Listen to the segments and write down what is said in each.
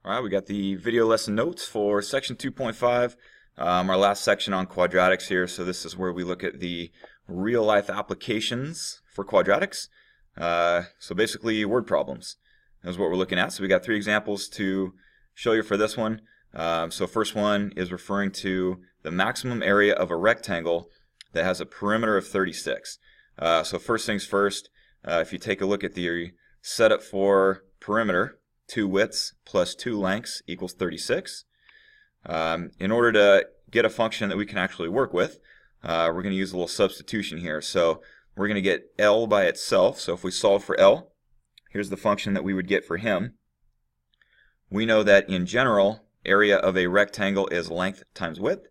Alright, we got the video lesson notes for section 2.5, our last section on quadratics here. So this is where we look at the real life applications for quadratics. So basically word problems is what we're looking at. So we got 3 examples to show you for this one. So first one is referring to the maximum area of a rectangle that has a perimeter of 36. So first things first, if you take a look at the setup for perimeter, 2 widths plus 2 lengths equals 36. In order to get a function that we can actually work with, we're going to use a little substitution here. So we're going to get L by itself. So if we solve for L, here's the function that we would get for him. We know that in general, area of a rectangle is length times width.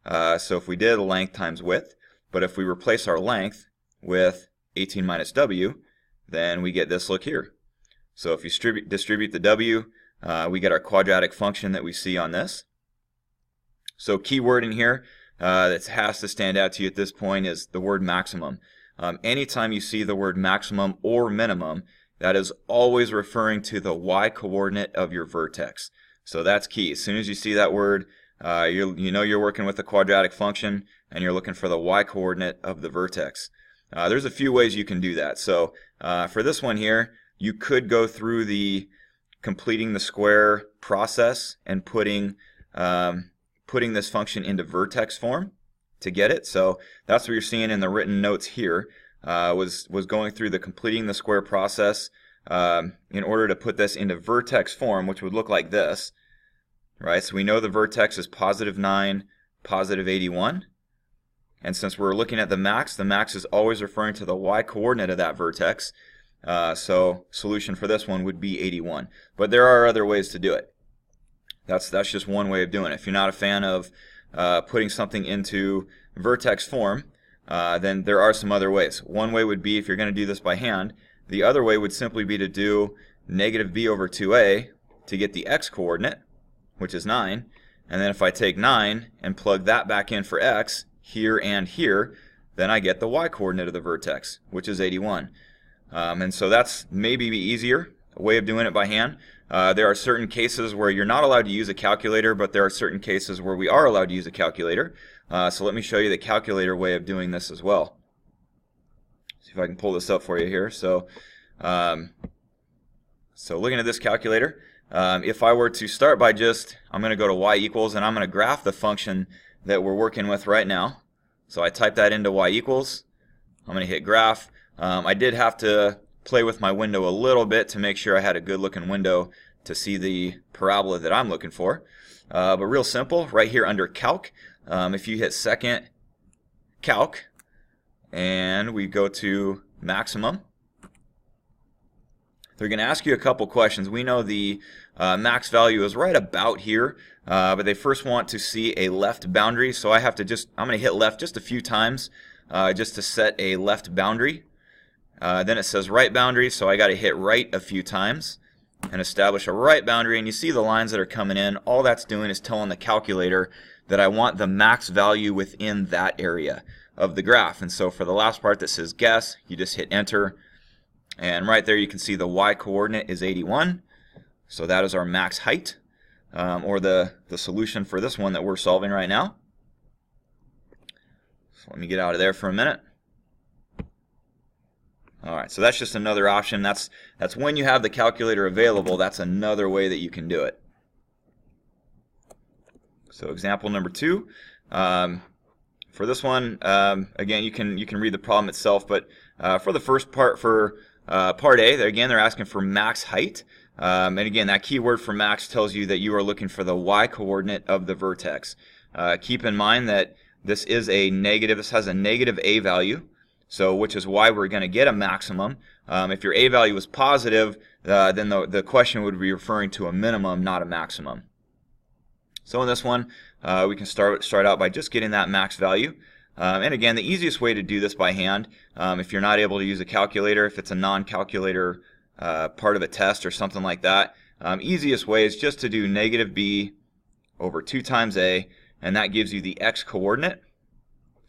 So if we did length times width, but if we replace our length with 18 minus W, then we get this look here. So if you distribute the W, we get our quadratic function that we see on this. So key word in here that has to stand out to you at this point is the word maximum. Anytime you see the word maximum or minimum, that is always referring to the y-coordinate of your vertex. So that's key. As soon as you see that word, you know you're working with a quadratic function and you're looking for the y-coordinate of the vertex. There's a few ways you can do that. So for this one here, you could go through the completing the square process and putting this function into vertex form to get it. So that's what you're seeing in the written notes here, was going through the completing the square process in order to put this into vertex form, which would look like this, right? So we know the vertex is positive 9, positive 81. And since we're looking at the max is always referring to the y-coordinate of that vertex. So solution for this one would be 81. But there are other ways to do it. That's just one way of doing it. If you're not a fan of putting something into vertex form, then there are some other ways. One way would be if you're going to do this by hand. The other way would simply be to do negative b over 2a to get the x-coordinate, which is 9. And then if I take 9 and plug that back in for x, here and here, then I get the y-coordinate of the vertex, which is 81. And so that's maybe easier, a way of doing it by hand. There are certain cases where you're not allowed to use a calculator, but there are certain cases where we are allowed to use a calculator. So let me show you the calculator way of doing this as well. See if I can pull this up for you here. So looking at this calculator, if I were to start by I'm going to go to y equals, and I'm going to graph the function that we're working with right now. So I type that into y equals. I'm going to hit graph. I did have to play with my window a little bit to make sure I had a good looking window to see the parabola that I'm looking for. But real simple, right here under calc, if you hit second calc and we go to maximum, they're going to ask you a couple questions. We know the max value is right about here, but they first want to see a left boundary, so I'm going to hit left just a few times just to set a left boundary. Then it says right boundary, so I got to hit right a few times and establish a right boundary, and you see the lines that are coming in. All that's doing is telling the calculator that I want the max value within that area of the graph. And so for the last part that says guess, you just hit enter, and right there you can see the y-coordinate is 81, so that is our max height, or the solution for this one that we're solving right now. So let me get out of there for a minute. Alright, so that's just another option. That's when you have the calculator available, that's another way that you can do it. So example number 2. For this one, again, you can read the problem itself, but for the first part, for part A, they're asking for max height. And again, that keyword for max tells you that you are looking for the y-coordinate of the vertex. Keep in mind that this has a negative a value. So, which is why we're going to get a maximum. If your a value is positive, then the question would be referring to a minimum, not a maximum. So in this one, we can start out by just getting that max value. And again, the easiest way to do this by hand, if you're not able to use a calculator, if it's a non-calculator part of a test or something like that, easiest way is just to do negative b over 2 times a, and that gives you the x-coordinate.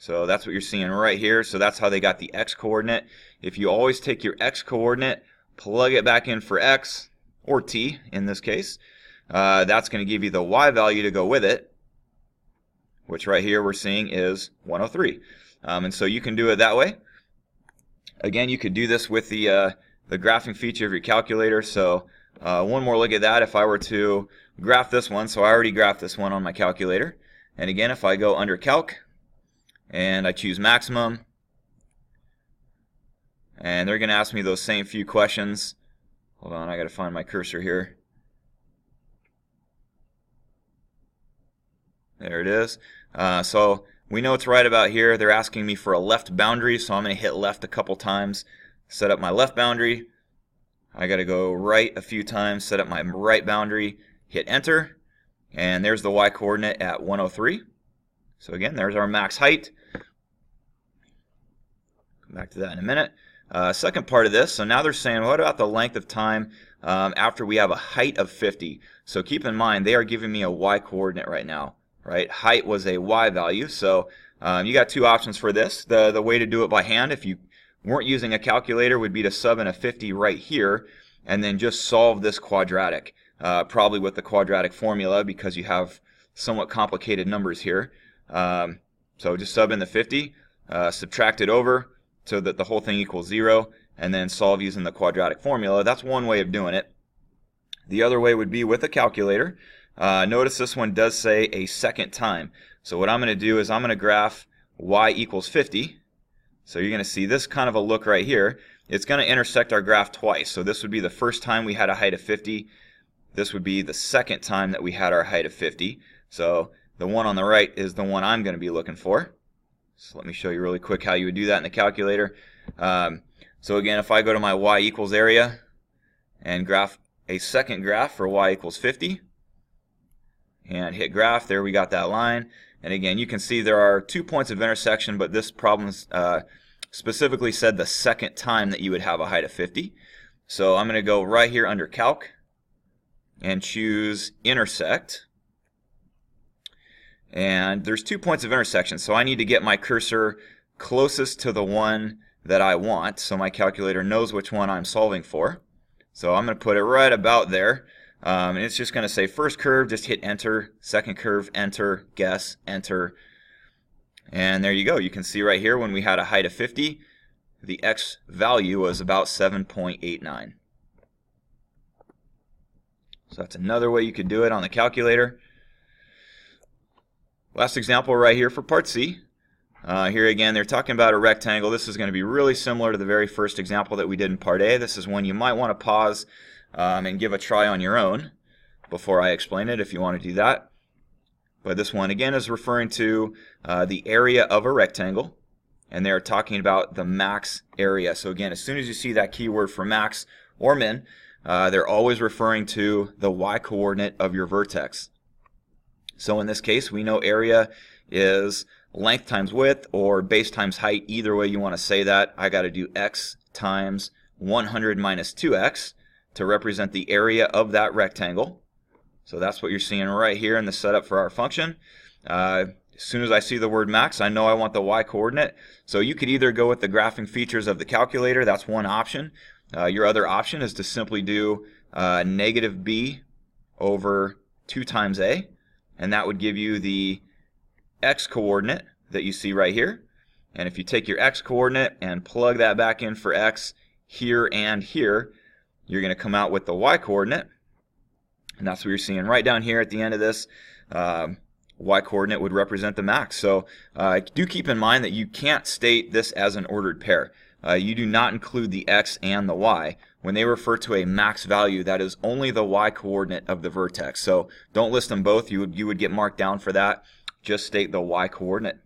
So that's what you're seeing right here. So that's how they got the x-coordinate. If you always take your x-coordinate, plug it back in for x, or t in this case, that's going to give you the y value to go with it, which right here we're seeing is 103. And so you can do it that way. Again, you could do this with the graphing feature of your calculator. So one more look at that. If I were to graph this one, so I already graphed this one on my calculator. And again, if I go under Calc and I choose Maximum, and they're going to ask me those same few questions. Hold on, I got to find my cursor here. There it is. So we know it's right about here. They're asking me for a left boundary, so I'm going to hit left a couple times, set up my left boundary. I got to go right a few times, set up my right boundary, hit enter, and there's the y coordinate at 103. So again, there's our max height. Come back to that in a minute. Second part of this, so now they're saying, what about the length of time after we have a height of 50? So keep in mind, they are giving me a y coordinate right now, right? Height was a y value, so you got two options for this. The way to do it by hand, if you weren't using a calculator, would be to sub in a 50 right here, and then just solve this quadratic, probably with the quadratic formula, because you have somewhat complicated numbers here. So just sub in the 50, subtract it over, so that the whole thing equals 0, and then solve using the quadratic formula. That's one way of doing it. The other way would be with a calculator. Notice this one does say a second time. So what I'm going to do is I'm going to graph y equals 50. So you're going to see this kind of a look right here. It's going to intersect our graph twice. So this would be the first time we had a height of 50. This would be the second time that we had our height of 50. So the one on the right is the one I'm going to be looking for. So let me show you really quick how you would do that in the calculator. So again, if I go to my y equals area and graph a second graph for y equals 50 and hit graph, there we got that line. And again, you can see there are 2 points of intersection, but this problem specifically said the second time that you would have a height of 50. So I'm going to go right here under Calc and choose Intersect. And there's 2 points of intersection, so I need to get my cursor closest to the one that I want, so my calculator knows which one I'm solving for. So I'm going to put it right about there, and it's just going to say first curve, just hit enter, second curve, enter, guess, enter, and there you go. You can see right here when we had a height of 50, the x value was about 7.89. So that's another way you could do it on the calculator. Last example right here for part C. Here again, they're talking about a rectangle. This is going to be really similar to the very first example that we did in part A. This is one you might want to pause and give a try on your own before I explain it if you want to do that. But this one again is referring to the area of a rectangle, and they're talking about the max area. So again, as soon as you see that keyword for max or min, they're always referring to the y coordinate of your vertex. So in this case, we know area is length times width or base times height. Either way you want to say that. I got to do x times 100 minus 2x to represent the area of that rectangle. So that's what you're seeing right here in the setup for our function. As soon as I see the word max, I know I want the y coordinate. So you could either go with the graphing features of the calculator. That's one option. Your other option is to simply do negative b over 2 times a. And that would give you the x coordinate that you see right here. And if you take your x coordinate and plug that back in for x here and here, you're going to come out with the y coordinate. And that's what you're seeing right down here at the end of this. Y coordinate would represent the max. So do keep in mind that you can't state this as an ordered pair. You do not include the x and the y. When they refer to a max value, that is only the y coordinate of the vertex. So don't list them both. You would get marked down for that. Just state the y coordinate.